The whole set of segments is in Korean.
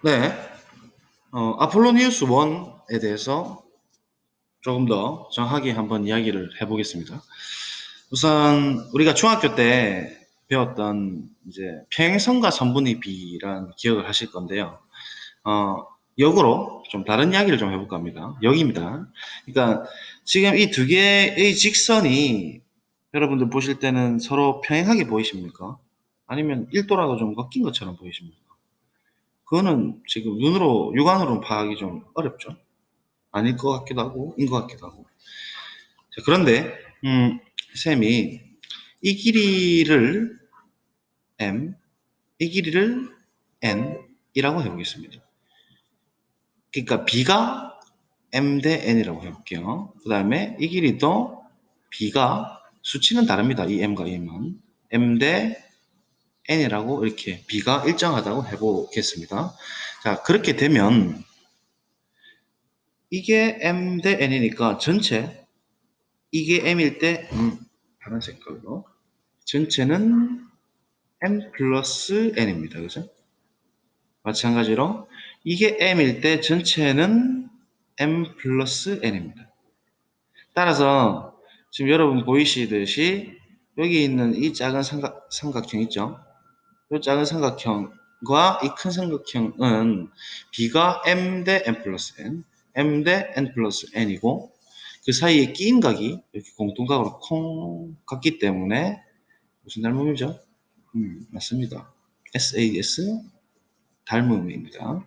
네, 아폴로니우스 1에 대해서 조금 더 정확하게 한번 이야기를 해보겠습니다. 우선 우리가 중학교 때 배웠던 이제 평행선과 선분의 비라는 기억을 하실 건데요. 어, 역으로 좀 다른 이야기를 좀 해볼까 합니다. 역입니다. 그러니까 지금 이 두 개의 직선이 여러분들 보실 때는 서로 평행하게 보이십니까? 아니면 1도라도 좀 꺾인 것처럼 보이십니까? 그거는 지금 눈으로, 육안으로는 파악이 좀 어렵죠. 아닐 것 같기도 하고, 인 것 같기도 하고. 자, 그런데, 쌤이 이 길이를 m, 이 길이를 n이라고 해보겠습니다. 그러니까 b가 m 대 n이라고 해볼게요. 그 다음에 이 길이도 b가 수치는 다릅니다. 이 m과 이 m은. m 대 n이라고 이렇게 b가 일정하다고 해보겠습니다. 자, 그렇게 되면 이게 m 대 n이니까 전체 이게 m일 때 파란 색깔로 전체는 m 플러스 n입니다. 그죠? 마찬가지로 이게 m일 때 전체는 m 플러스 n입니다. 따라서 지금 여러분 보이시듯이 여기 있는 이 작은 삼각형 있죠? 이 작은 삼각형과 이 큰 삼각형은 b가 m 대 n 플러스 n, m 대 n 플러스 n이고 그 사이에 끼인 각이 이렇게 공통각으로 콩 같기 때문에 무슨 닮음이죠? 맞습니다. SAS 닮음입니다.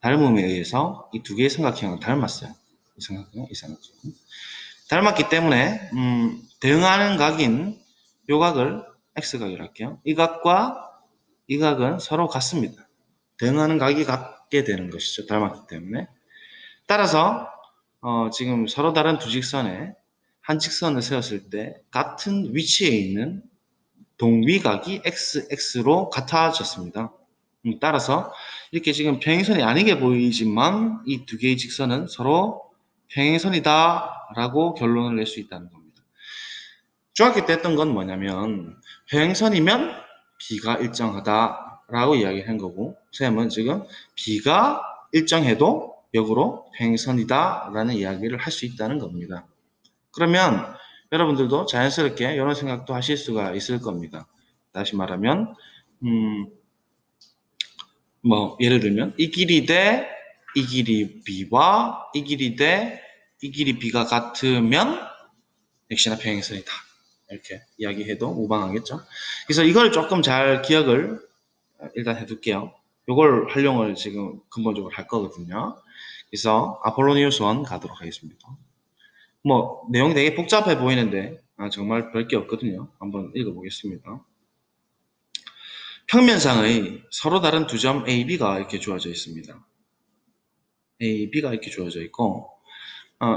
닮음에 의해서 이 두 개의 삼각형을 닮았어요. 이 삼각형, 이 삼각형. 닮았기 때문에 대응하는 각인 요 각을 X각이라고 할게요. 이 각과 이 각은 서로 같습니다. 대응하는 각이 같게 되는 것이죠. 닮았기 때문에. 따라서 지금 서로 다른 두 직선에 한 직선을 세웠을 때 같은 위치에 있는 동위각이 XX로 같아졌습니다. 따라서 이렇게 지금 평행선이 아니게 보이지만 이 두 개의 직선은 서로 평행선이다 라고 결론을 낼 수 있다는 겁니다. 중학교 때 했던 건 뭐냐면 평행선이면 B가 일정하다 라고 이야기한 거고 쌤은 지금 B가 일정해도 역으로 평행선이다 라는 이야기를 할 수 있다는 겁니다. 그러면 여러분들도 자연스럽게 이런 생각도 하실 수가 있을 겁니다. 다시 말하면 뭐 예를 들면 이 길이 대 이 길이 b와 이 길이 대 이 길이 b가 같으면 역시나 평행선이다. 이렇게 이야기해도 무방하겠죠. 그래서 이걸 조금 잘 기억을 일단 해둘게요. 이걸 활용을 지금 근본적으로 할 거거든요. 그래서 아폴로니우스 1 가도록 하겠습니다. 뭐 내용 되게 복잡해 보이는데 정말 별 게 없거든요. 한번 읽어보겠습니다. 평면상의 서로 다른 두 점 A, B가 이렇게 주어져 있습니다. A, B가 이렇게 주어져 있고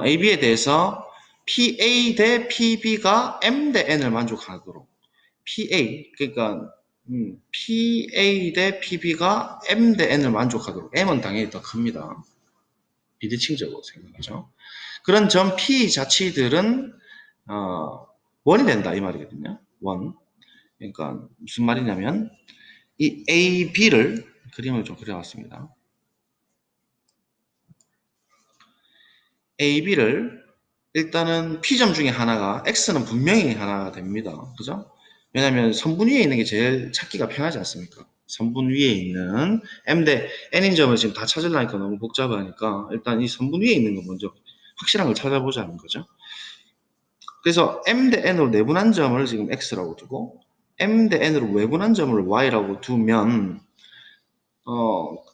A, B에 대해서 PA 대 PB가 M 대 N을 만족하도록 PA 그러니까 PA 대 PB가 M 대 N을 만족하도록 M은 당연히 더 큽니다. 비대칭적으로 생각하죠. 그런 점 P 자치들은 원이 된다 이 말이거든요. 원. 그러니까 무슨 말이냐면 이 A, B를 그림을 좀 그려왔습니다. A, B를 일단은 P점 중에 하나가 X는 분명히 하나가 됩니다. 그죠? 왜냐하면 선분 위에 있는 게 제일 찾기가 편하지 않습니까? 선분 위에 있는 M 대 N인 점을 지금 다 찾으려니까 너무 복잡하니까 일단 이 선분 위에 있는 거 먼저 확실한 걸 찾아보자는 거죠. 그래서 M 대 N으로 내분한 점을 지금 X라고 두고 M 대 N으로 외분한 점을 Y라고 두면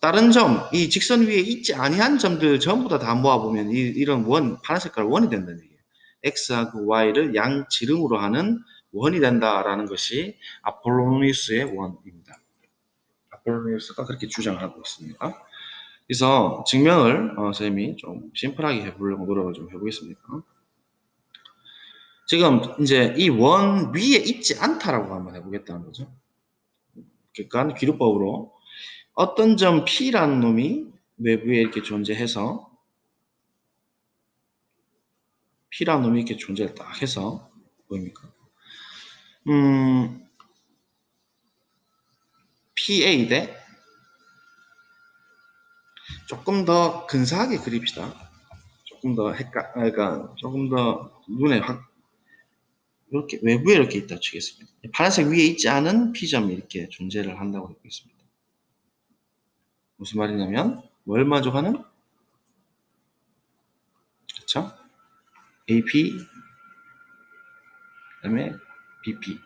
다른 점, 이 직선 위에 있지 아니한 점들 전부 다 모아보면 이런 원, 파란 색깔 원이 된다는 얘기예요. X하고 Y를 양지름으로 하는 원이 된다라는 것이 아폴로니우스의 원입니다. 아폴로니우스가 그렇게 주장하고 있습니다. 그래서 증명을 쌤이 좀 심플하게 해보려고 노력을 좀 해보겠습니다. 지금 이제 이 원 위에 있지 않다라고 한번 해보겠다는 거죠. 그러니까 기류법으로 어떤 점 P라는 놈이 외부에 이렇게 존재해서 P라는 놈이 이렇게 존재를 딱 해서 보입니까? PA 대 조금 더 근사하게 그립시다. 조금 더 그러니까 조금 더 눈에 확 이렇게 외부에 이렇게 있다 치겠습니다. 파란색 위에 있지 않은 P점이 이렇게 존재를 한다고 하고 있습니다. 무슨 말이냐면 뭘 만족하는? 그렇죠? AP 그다음에 BP,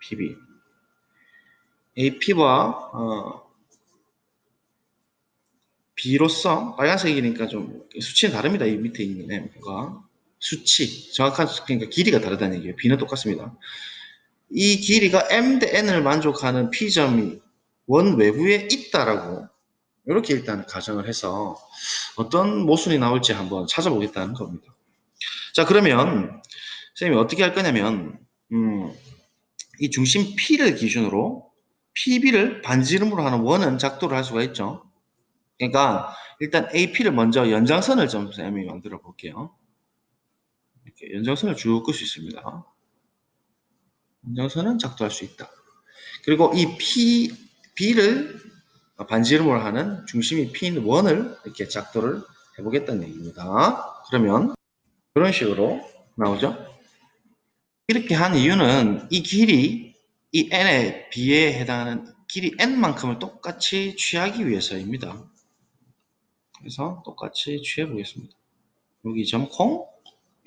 PB. AP와 B로서 빨간색이니까 좀 수치는 다릅니다. 이 밑에 있는 M과 수치 정확한 그러니까 길이가 다르다는 얘기예요. B는 똑같습니다. 이 길이가 M 대 N을 만족하는 P점이 원 외부에 있다라고 이렇게 일단 가정을 해서 어떤 모순이 나올지 한번 찾아보겠다는 겁니다. 자, 그러면 선생님이 어떻게 할 거냐면 이 중심 P를 기준으로 PB를 반지름으로 하는 원은 작도를 할 수가 있죠. 그러니까 일단 AP를 먼저 연장선을 좀 선생님이 만들어 볼게요. 이렇게 연장선을 쭉 끌 수 있습니다. 연장선은 작도할 수 있다. 그리고 이 B를 반지름으로 하는 중심이 P인 원을 이렇게 작도를 해보겠다는 얘기입니다. 그러면 이런 식으로 나오죠. 이렇게 한 이유는 이 길이 이 n의 b에 해당하는 길이 n만큼을 똑같이 취하기 위해서입니다. 그래서 똑같이 취해 보겠습니다. 여기 점 콩,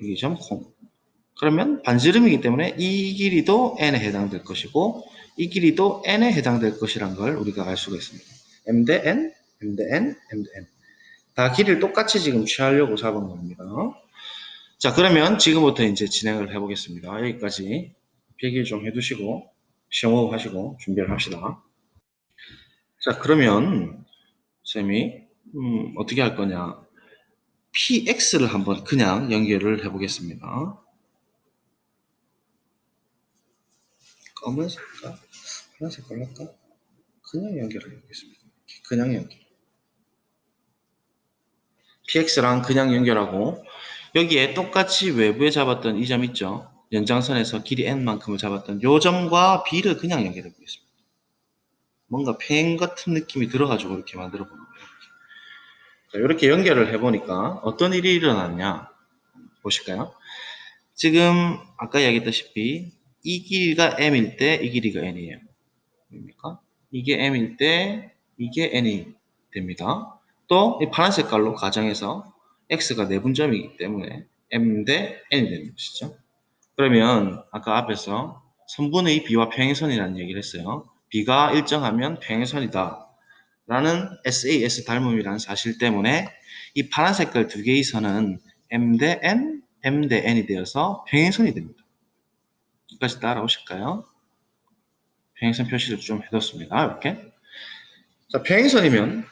여기 점 콩. 그러면 반지름이기 때문에 이 길이도 n에 해당될 것이고 이 길이도 n에 해당될 것이란 걸 우리가 알 수가 있습니다. m 대 n, m 대 n, m 대 n. 다 길이를 똑같이 지금 취하려고 잡은 겁니다. 자, 그러면 지금부터 이제 진행을 해보겠습니다. 여기까지 필기 좀 해두시고 시험호흡 하시고 준비를 합시다. 자, 그러면 쌤이 어떻게 할 거냐? PX를 한번 그냥 연결을 해보겠습니다. 검은색과 파란색깔 할까? 그냥 연결을 해보겠습니다. 그냥 연결. PX랑 그냥 연결하고 여기에 똑같이 외부에 잡았던 이 점 있죠? 연장선에서 길이 n만큼을 잡았던 이 점과 B를 그냥 연결해 보겠습니다. 뭔가 펜 같은 느낌이 들어가지고 이렇게 만들어 보는 거예요. 자, 이렇게 연결을 해보니까 어떤 일이 일어났냐 보실까요? 지금 아까 이야기했다시피 이 길이가 m일 때 이 길이가 n이에요. 뭡니까? 이게 m일 때 이게 n이 됩니다. 또 이 파란 색깔로 가정해서 x가 내분점이기 때문에 m 대 n이 되는 것이죠. 그러면 아까 앞에서 선분의 b와 평행선이라는 얘기를 했어요. b가 일정하면 평행선이다. 라는 SAS 닮음이라는 사실 때문에 이 파란 색깔 두 개의 선은 M 대 N, M 대 N이 되어서 평행선이 됩니다. 여기까지 따라오실까요? 평행선 표시를 좀 해뒀습니다. 이렇게. 자, 평행선이면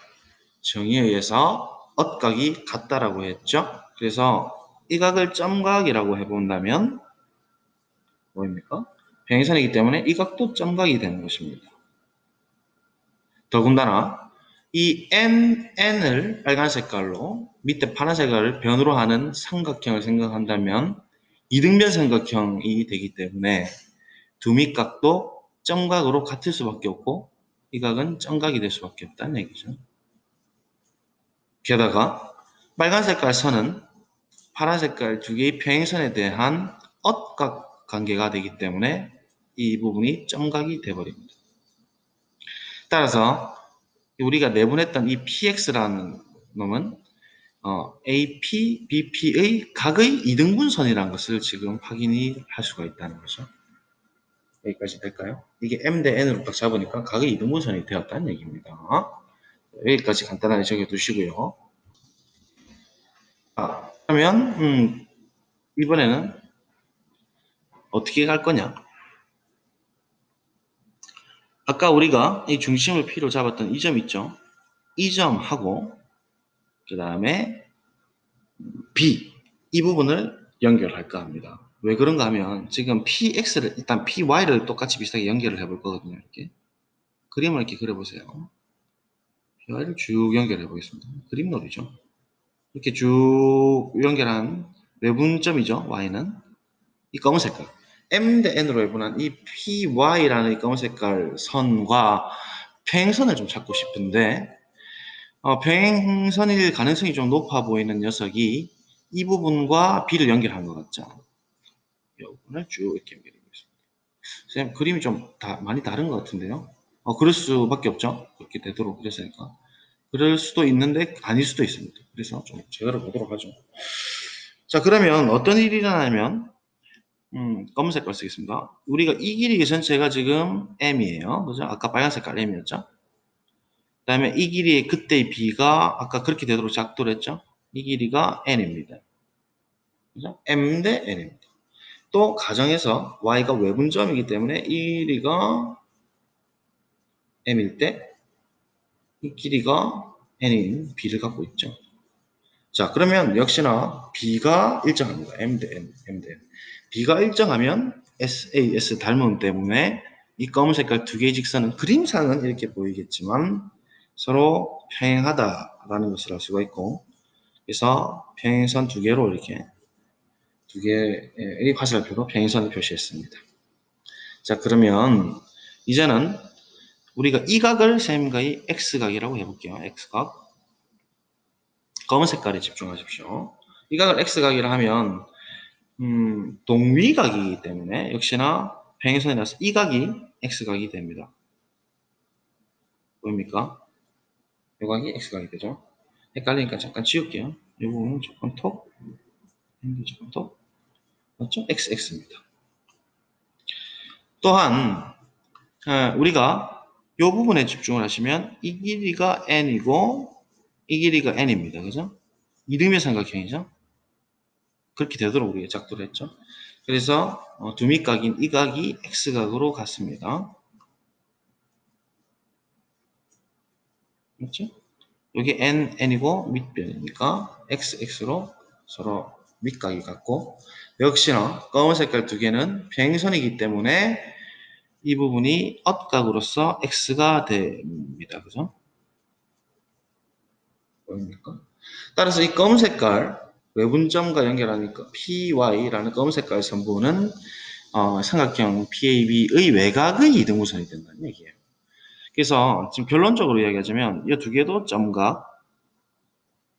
정의에 의해서 엇각이 같다라고 했죠. 그래서 이 각을 점각이라고 해본다면 뭐입니까? 평행선이기 때문에 이 각도 점각이 되는 것입니다. 더군다나 이 n을 빨간 색깔로 밑에 파란 색깔을 변으로 하는 삼각형을 생각한다면 이등변 삼각형이 되기 때문에 두 밑각도 점각으로 같을 수밖에 없고 이 각은 점각이 될 수밖에 없다는 얘기죠. 게다가 빨간 색깔 선은 파란 색깔 두 개의 평행선에 대한 엇각 관계가 되기 때문에 이 부분이 점각이 되어버립니다. 따라서 우리가 내분했던 이 PX라는 놈은 AP, BP의 각의 이등분선이라는 것을 지금 확인이 할 수가 있다는 거죠. 여기까지 될까요? 이게 M 대 N으로 딱 잡으니까 각의 이등분선이 되었다는 얘기입니다. 여기까지 간단하게 적어두시고요. 그러면 이번에는 어떻게 갈 거냐? 아까 우리가 이 중심을 P로 잡았던 이 점 있죠? 이 점하고 그 다음에 B 이 부분을 연결할까 합니다. 왜 그런가 하면 지금 PX를 일단 PY를 똑같이 비슷하게 연결을 해볼 거거든요. 이렇게 그림을 이렇게 그려보세요. PY를 쭉 연결해 보겠습니다. 그림놀이죠. 이렇게 쭉 연결한 외분점이죠. Y는 이 검은 색깔 M 대 N으로 외분한 이 PY라는 이 검은 색깔 선과 평행선을 좀 찾고 싶은데 평행선일 가능성이 좀 높아 보이는 녀석이 이 부분과 B를 연결한 것 같죠. 이 부분을 쭉 이렇게 연결해 보겠습니다. 선생님, 그림이 좀 많이 다른 것 같은데요. 그럴 수밖에 없죠. 그렇게 되도록 그랬으니까. 그럴 수도 있는데 아닐 수도 있습니다. 그래서 좀 제대로 보도록 하죠. 자, 그러면 어떤 일이 일어나냐면 검은 색깔 쓰겠습니다. 우리가 이 길이 전체가 지금 M이에요. 그죠? 아까 빨간 색깔 M이었죠? 그 다음에 이 길이의 그때의 B가 아까 그렇게 되도록 작도를 했죠? 이 길이가 N입니다. 그죠? M 대 N입니다. 또 가정에서 Y가 외분점이기 때문에 이 길이가 M일 때 이 길이가 N인 B를 갖고 있죠. 자, 그러면 역시나 B가 일정합니다. M 대 N, M 대 N. B가 일정하면 SAS 닮음 때문에 이 검은 색깔 두 개의 직선은 그림상은 이렇게 보이겠지만 서로 평행하다라는 것을 알 수가 있고, 그래서 평행선 두 개로 이렇게 두 개의 화살표로 평행선을 표시했습니다. 자, 그러면 이제는 우리가 이 각을 쌤과의 X각이라고 해볼게요. X각. 검은 색깔에 집중하십시오. 이 각을 X각이라 하면 동위각이기 때문에 역시나 평행선이라서 이 각이 X각이 됩니다. 보입니까? 이 각이 X각이 되죠. 헷갈리니까 잠깐 지울게요. 이 부분은 조금 톡, 조금 톡, 맞죠? XX입니다. 또한 우리가 이 부분에 집중을 하시면 이 길이가 N이고 이 길이가 N입니다. 그죠? 이름의 삼각형이죠. 그렇게 되도록 우리가 작도를 했죠. 그래서 두미각인 이 각이 X각으로 갔습니다. 맞죠? 여기 N이고 밑변이니까 XX로 서로 밑각이 같고, 역시나 검은 색깔 두 개는 평행선이기 때문에 이 부분이 엇각으로서 X가 됩니다. 그죠? 보입니까? 따라서 이 검은 색깔 외분점과 연결하니까 PY라는 검은 색깔 선부는 삼각형 PAB의 외곽의 이등분선이 된다는 얘기예요. 그래서 지금 결론적으로 이야기하자면 이 두 개도 점각,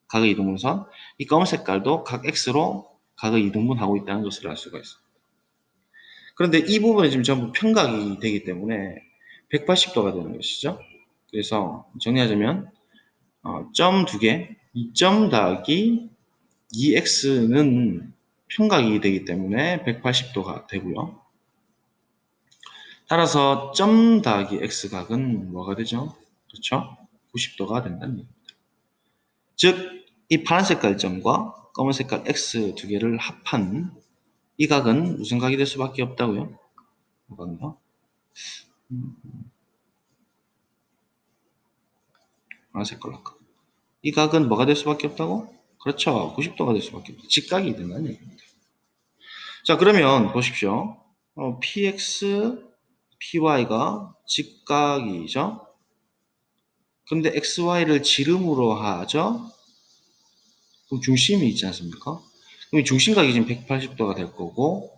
각의 이등분선, 이 검은 색깔도 각 X로 각의 이등분하고 있다는 것을 알 수가 있습니다. 그런데 이 부분이 지금 전부 평각이 되기 때문에 180도가 되는 것이죠. 그래서 정리하자면 점 두 개, 2점 더하기 2x는 평각이 되기 때문에 180도가 되고요. 따라서 점 더하기 x각은 뭐가 되죠? 그렇죠? 90도가 된다는 얘기입니다. 즉, 이 파란 색깔 점과 검은 색깔 x 두 개를 합한 이 각은 무슨 각이 될 수밖에 없다고요? 뭐가요? 파란 색깔 각. 이 각은 뭐가 될 수밖에 없다고? 그렇죠. 90도가 될 수밖에 없다. 직각이 된다는 얘기입니다. 자, 그러면 보십시오. px, py가 직각이죠. 근데 xy를 지름으로 하죠. 그럼 중심이 있지 않습니까? 그럼 중심각이 지금 180도가 될 거고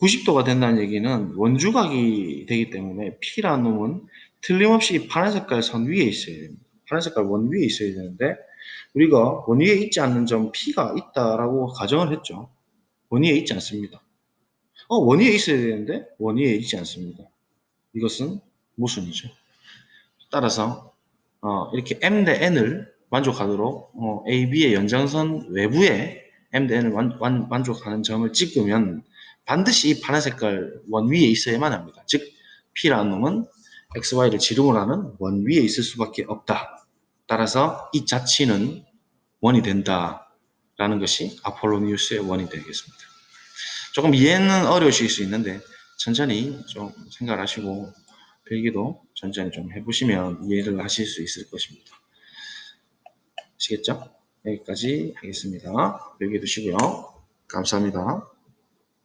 90도가 된다는 얘기는 원주각이 되기 때문에 P라는 놈은 틀림없이 파란 색깔 선 위에 있어야 됩니다. 파란 색깔 원 위에 있어야 되는데 우리가 원 위에 있지 않는 점 P가 있다라고 가정을 했죠. 원 위에 있지 않습니다. 원 위에 있어야 되는데 원 위에 있지 않습니다. 이것은 모순이죠. 따라서 이렇게 M 대 N을 만족하도록 A, B의 연장선 외부에 M 대 N을 만족하는 점을 찍으면 반드시 이 파란 색깔 원 위에 있어야만 합니다. 즉 P라는 놈은 X, Y를 지름으로 하는 원 위에 있을 수밖에 없다. 따라서 이 자치는 원이 된다라는 것이 아폴로니우스의 원이 되겠습니다. 조금 이해는 어려우실 수 있는데 천천히 좀 생각을 하시고 필기도 천천히 좀 해보시면 이해를 하실 수 있을 것입니다. 아시겠죠? 여기까지 하겠습니다. 필기 두시고요. 감사합니다.